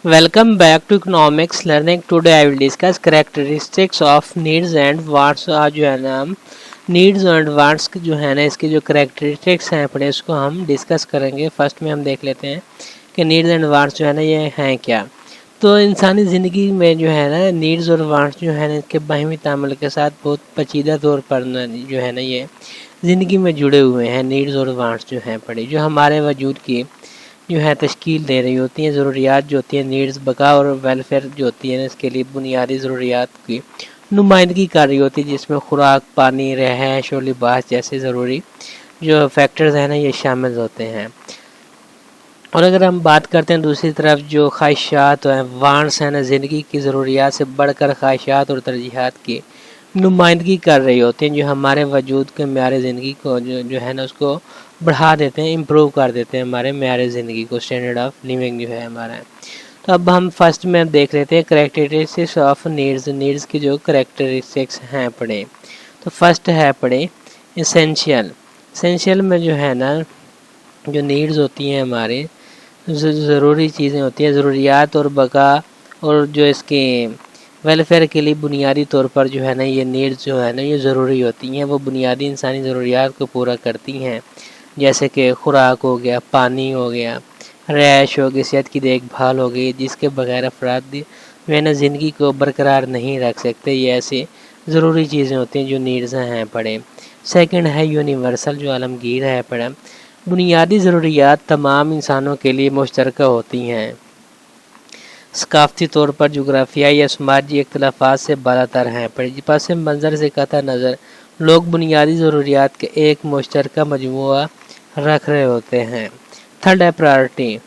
Welcome back to Economics Learning. Today I will discuss characteristics of needs and wants. आज जो है ना हम needs and wants जो है ना इसके जो characteristics हैं अपने इसको हम डिस्कस करेंगे। फर्स्ट में हम देख लेते हैं कि needs and wants जो है ना ये हैं क्या। तो इंसानी ज़िंदगी में जो है ना needs और wants जो है ना इसके बाहमी तामुल के साथ बहुत पेचीदा तौर पर जो है ना ये ज़िंदगी में जुड़े हुए हैं। needs और wants जो हैं पड़े जो हमारे वजूद की जो है तश्कील दे रही होती हैं। ज़रूरियात जो होती हैं नीड्स बका और वेलफेयर जो होती है ना इसके लिए बुनियादी ज़रूरियात की नुमाइंदगी कर रही होती है, जिसमें खुराक, पानी, रहائश और लिबास जैसे ज़रूरी जो फैक्टर्स हैं ना ये शामिल होते हैं। और अगर हम बात करते हैं दूसरी तरफ जो ख्वाहिशात हैं, वांट्स हैं ना, ज़िंदगी की ज़रूरियात से बढ़कर ख्वाहिशात और तरजीहात की नुमाइंदगी कर रही होती हैं, जो हमारे वजूद के म्यार ज़िंदगी को जो है ना उसको बढ़ा देते हैं, इम्प्रूव कर देते हैं हमारे म्यार ज़िंदगी को, स्टैंडर्ड ऑफ लिविंग जो है हमारा। तो अब हम फर्स्ट में देख लेते हैं करेक्टरिस्टिक्स ऑफ नीड्स की जो करेक्टरिस्टिक्स हैं पढ़े। तो फर्स्ट है पढ़े इसेंशियल में जो है ना जो नीड्स होती हैं हमारे ज़रूरी चीज़ें होती हैं, ज़रूरियात और बका और जो इसके वेलफेयर के लिए बुनियादी तौर पर जो है ना ये नीड्स जो है ना ये ज़रूरी होती हैं। वो बुनियादी इंसानी ज़रूरियात को पूरा करती हैं, जैसे कि खुराक हो गया, पानी हो गया, रहायश हो गई, सेहत की देखभाल हो गई, जिसके बगैर अफराद जो है ना ज़िंदगी को बरकरार नहीं रख सकते। ये ऐसी ज़रूरी चीज़ें होती हैं जो नीड्स हैं पढ़े। सेकंड है यूनिवर्सल जो आलमगीर है पढ़ा। बुनियादी ज़रूरियात तमाम इंसानों के लिए मुश्तरका होती हैं, सकाफ़ती तौर पर जोग्राफियाई या समाजी इख्तलाफात से बालातर हैं। पर पस मंज़र से कतई नज़र लोग बुनियादी ज़रूरियात के एक मुश्तरका मजमूआ रख रहे होते हैं। थर्ड है प्रायोरिटी,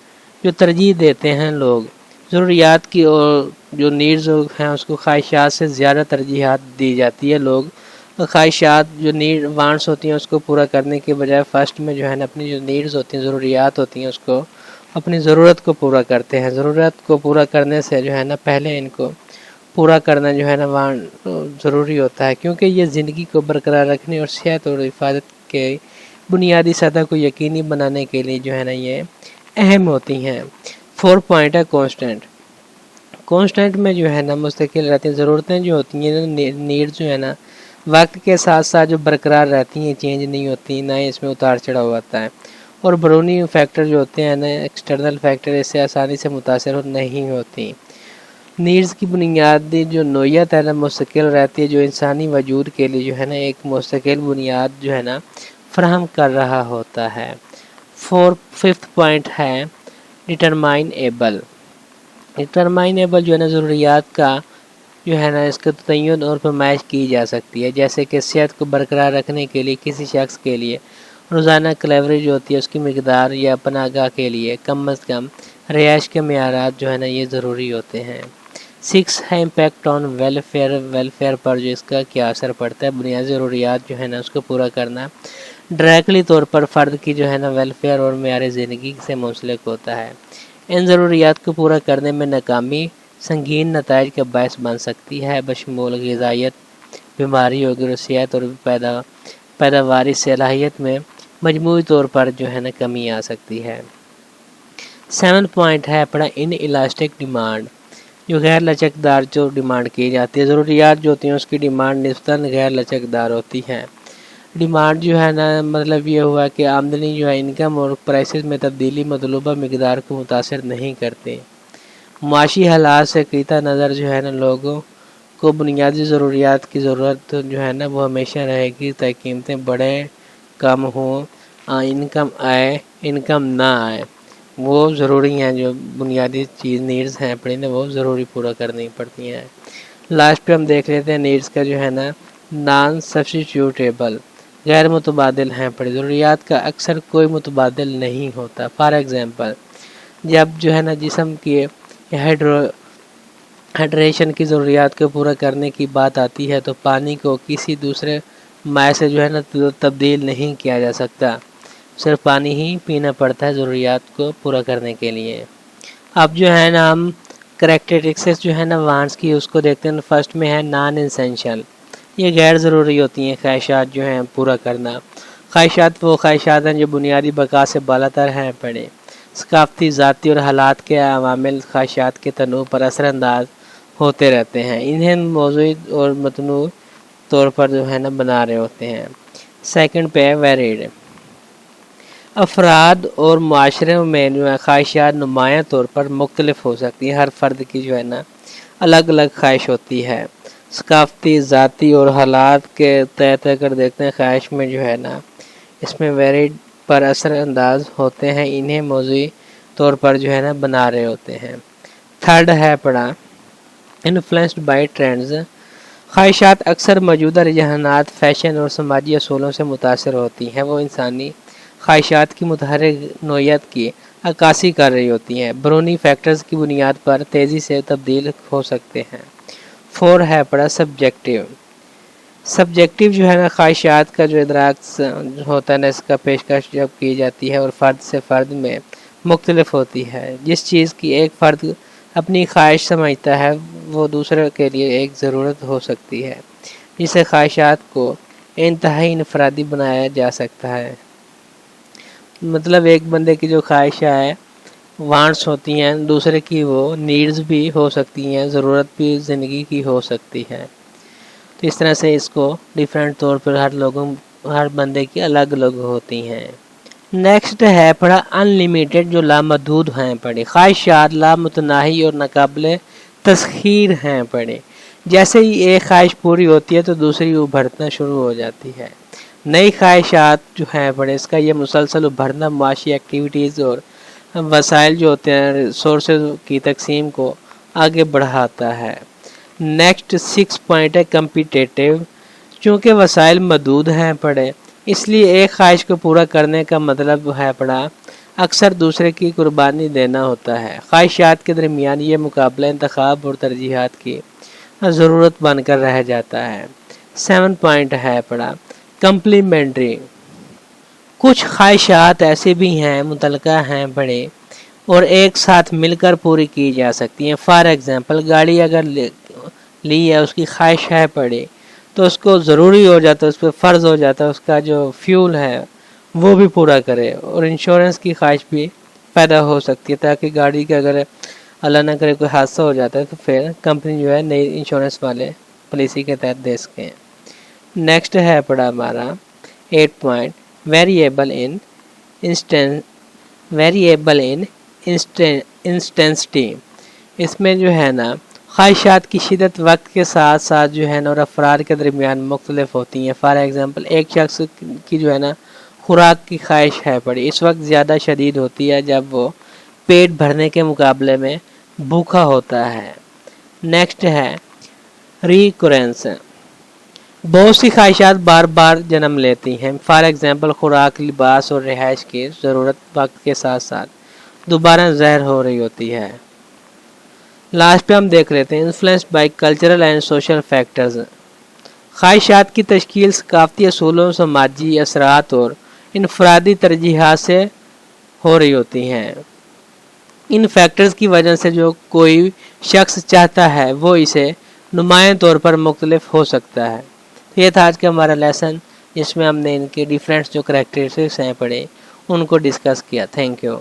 जो तरजीह देते हैं लोग ज़रूरियात की और जो नीड्स हैं उसको ख्वाहिशात से ज़्यादा तरजीहात दी जाती है। लोग ख्वाहिशात जो नीड वांट्स होती हैं उसको पूरा करने के बजाय फर्स्ट में जो है ना अपनी जो नीड्स होती हैं, ज़रूरियात होती हैं, उसको अपनी ज़रूरत को पूरा करते हैं। ज़रूरत को पूरा करने से जो है ना पहले इनको पूरा करना जो है ना वांट ज़रूरी होता है, क्योंकि ये ज़िंदगी को बरकरार रखने और सेहत और हिफाजत के बुनियादी सतह को यकीनी बनाने के लिए जो है ना ये अहम होती हैं। 4 पॉइंट है कॉन्स्टेंट में जो है ना मुस्तकिल रहती हैं। ज़रूरतें जो होती हैं नीड्स जो है ना वक्त के साथ साथ जो बरकरार रहती हैं, चेंज नहीं होती, ना ही इसमें उतार चढ़ाव आता है। और बैरूनी फैक्टर जो होते हैं ना एक्सटर्नल फैक्टर इससे आसानी से मुतासर नहीं होती। नीड्स की बुनियादी जो नोयत है ना मुस्तकिल रहती है, जो इंसानी वजूद के लिए जो है ना एक मुस्तकिल बुनियाद जो है ना फराहम कर रहा होता है। 5th पॉइंट है डिटरमाइनेबल जो है ना ज़रूरियात का जो है ना इसका तयन और फरमाइश की जा सकती है, जैसे कि सेहत को बरकरार रखने के लिए किसी शख्स के लिए रोज़ाना कैलोरी जो होती है उसकी मकदार या पनाहगाह के लिए कम अज़ कम रिहाइश के मेयारात जो है ना ये ज़रूरी होते हैं। 6 है इम्पेक्ट ऑन वेलफेयर पर जो इसका क्या असर पड़ता है। बुनियादी ज़रूरियात जो है ना उसको पूरा करना डायरेक्टली तौर पर फ़र्द की जो है ना वेलफेयर और मेयार ज़िंदगी से मुंसलिक होता है। इन ज़रूरियात को पूरा करने में नाकामी संगीन नताइज का बायस बन सकती है, बशमूल ग़िज़ाइयत, बीमारी और सेहत और पैदावारी सलाहियत में मजमूई तौर पर जो है ना कमी आ सकती है। 7 पॉइंट है अपना इन इलास्टिक डिमांड, जो गैर लचकदार जो डिमांड की जाती है। ज़रूरियात जो होती हैं उसकी डिमांड निस्बतन गैर लचकदार होती है। डिमांड जो है ना मतलब ये हुआ कि आमदनी जो है इनकम और प्राइसेस में तब्दीली मतलूबा मकदार को मुतासर नहीं करते। माशी हालात से क़ीता नज़र जो है ना लोगों को बुनियादी ज़रूरियात की ज़रूरत जो है ना वो हमेशा रहेगी, ताकि कीमतें बढ़े कम हो, इनकम ना आए, वो ज़रूरी हैं। जो बुनियादी चीज़ नीड्स हैं अपनी ना वो ज़रूरी पूरा करनी पड़ती हैं। लास्ट पे हम देख लेते हैं नीड्स का जो है ना नॉन सब्स्टिट्यूटेबल गैर मुतबादिल हैं पड़ी। ज़रूरियात का अक्सर कोई मुतबादिल नहीं होता। फॉर एग्ज़ाम्पल जब जो है ना जिस्म की हाइड्रेशन की ज़रूरियात को पूरा करने की बात आती है तो पानी को किसी दूसरे माय से जो है ना तब्दील नहीं किया जा सकता, सिर्फ पानी ही पीना पड़ता है ज़रूरियात को पूरा करने के लिए। अब जो है ना हम करैक्टरिस्टिक्स जो है ना वांट्स की उसको देखते हैं। फर्स्ट में है नॉन एसेंशियल, ये गैर ज़रूरी होती हैं ख्वाहिशात जो हैं पूरा करना। ख्वाहिशात वो ख्वाहिशात हैं जो बुनियादी बका से बालातर हैं पड़े। ثقافتی، ذاتی اور حالات کے عوامل خواہشات کے تنوع پر اثر انداز ہوتے رہتے ہیں، انہیں موضوعی اور متنوع طور پر جو ہے نا بنا رہے ہوتے ہیں۔ سیکنڈ پہ ویریڈ، افراد اور معاشرے میں جو ہے خواہشات نمایاں طور پر مختلف ہو سکتی ہیں، ہر فرد کی جو ہے نا الگ الگ خواہش ہوتی ہے، ثقافتی، ذاتی اور حالات کے تحت اگر دیکھتے ہیں خواہش میں جو ہے نا اس میں ویریڈ پر اثر انداز ہوتے ہیں، انہیں موضوعی طور پر جو ہے نا بنا رہے ہوتے ہیں۔ تھرڈ ہے پڑھا انفلوئنسڈ بائی ٹرینڈز، خواہشات اکثر موجودہ رجحانات، فیشن اور سماجی اصولوں سے متاثر ہوتی ہیں، وہ انسانی خواہشات کی متحرک نوعیت کی عکاسی کر رہی ہوتی ہیں، بیرونی فیکٹرز کی بنیاد پر تیزی سے تبدیل ہو سکتے ہیں۔ فور ہے پڑھا سبجیکٹیو، سبجیکٹیو جو ہے نا خواہشات کا جو ادراک ہوتا ہے نا اس کا پیشکش جب کی جاتی ہے اور فرد سے فرد میں مختلف ہوتی ہے، جس چیز کی ایک فرد اپنی خواہش سمجھتا ہے وہ دوسرے کے لیے ایک ضرورت ہو سکتی ہے، جسے خواہشات کو انتہائی انفرادی بنایا جا سکتا ہے۔ مطلب ایک بندے کی جو خواہشیں ہے وانٹس ہوتی ہیں، دوسرے کی وہ نیڈز بھی ہو سکتی ہیں، ضرورت بھی زندگی کی ہو سکتی ہے، تو اس طرح سے اس کو ڈیفرنٹ طور پر ہر بندے کی الگ الگ ہوتی ہیں۔ نیکسٹ ہے پڑھا انلیمیٹڈ، جو لامحدود ہیں پڑھے، خواہشات لامتناہی اور ناقابل تسخیر ہیں پڑھے، جیسے ہی ایک خواہش پوری ہوتی ہے تو دوسری ابھرنا شروع ہو جاتی ہے، نئی خواہشات جو ہیں پڑھے، اس کا یہ مسلسل ابھرنا معاشی ایکٹیویٹیز اور وسائل جو ہوتے ہیں ریسورسز کی تقسیم کو آگے بڑھاتا ہے۔ نیکسٹ 6 پوائنٹ ہے کمپیٹیٹیو، چونکہ وسائل محدود ہیں پڑھے اس لیے ایک خواہش کو پورا کرنے کا مطلب ہے پڑھا اکثر دوسرے کی قربانی دینا ہوتا ہے، خواہشات کے درمیان یہ مقابلہ انتخاب اور ترجیحات کی ضرورت بن کر رہ جاتا ہے۔ 7 پوائنٹ ہے پڑھا کمپلیمنٹری، کچھ خواہشات ایسے بھی ہیں متعلقہ ہیں پڑھے اور ایک ساتھ مل کر پوری کی جا سکتی ہیں، فار ایگزامپل گاڑی اگر لی ہے اس کی خواہش ہے پڑھے تو اس کو ضروری ہو جاتا ہے، اس پہ فرض ہو جاتا ہے اس کا جو فیول ہے وہ بھی پورا کرے، اور انشورنس کی خواہش بھی پیدا ہو سکتی ہے تاکہ گاڑی کے اگر اللہ نہ کرے کوئی حادثہ ہو جاتا ہے تو پھر کمپنی جو ہے نئی انشورنس والے پالیسی کے تحت دے سکیں۔ نیکسٹ ہے پڑھا ہمارا 8 پوائنٹ ویریبل ان انسٹینسٹی، اس میں جو ہے نا خواہشات کی شدت وقت کے ساتھ ساتھ جو ہے نا اور افراد کے درمیان مختلف ہوتی ہیں، فار ایگزامپل ایک شخص کی جو ہے نا خوراک کی خواہش ہے پڑی اس وقت زیادہ شدید ہوتی ہے جب وہ پیٹ بھرنے کے مقابلے میں بھوکا ہوتا ہے۔ نیکسٹ ہے ریکورنس، بہت سی خواہشات بار بار جنم لیتی ہیں، فار ایگزامپل خوراک، لباس اور رہائش کی ضرورت وقت کے ساتھ ساتھ دوبارہ ظاہر ہو رہی ہوتی ہے۔ لاسٹ پہ ہم دیکھ لیتے ہیں influenced by cultural and social factors, خواہشات کی تشکیل ثقافتی اصولوں، سماجی اثرات اور انفرادی ترجیحات سے ہو رہی ہوتی ہیں۔ ان فیکٹرز کی وجہ سے جو کوئی شخص چاہتا ہے وہ اسے نمایاں طور پر مختلف ہو سکتا ہے۔ یہ تھا آج کا ہمارا لیسن جس میں ہم نے ان کے ڈیفرنٹ جو کریکٹرسٹکس ہیں پڑھے ان کو ڈسکس کیا۔ Thank you.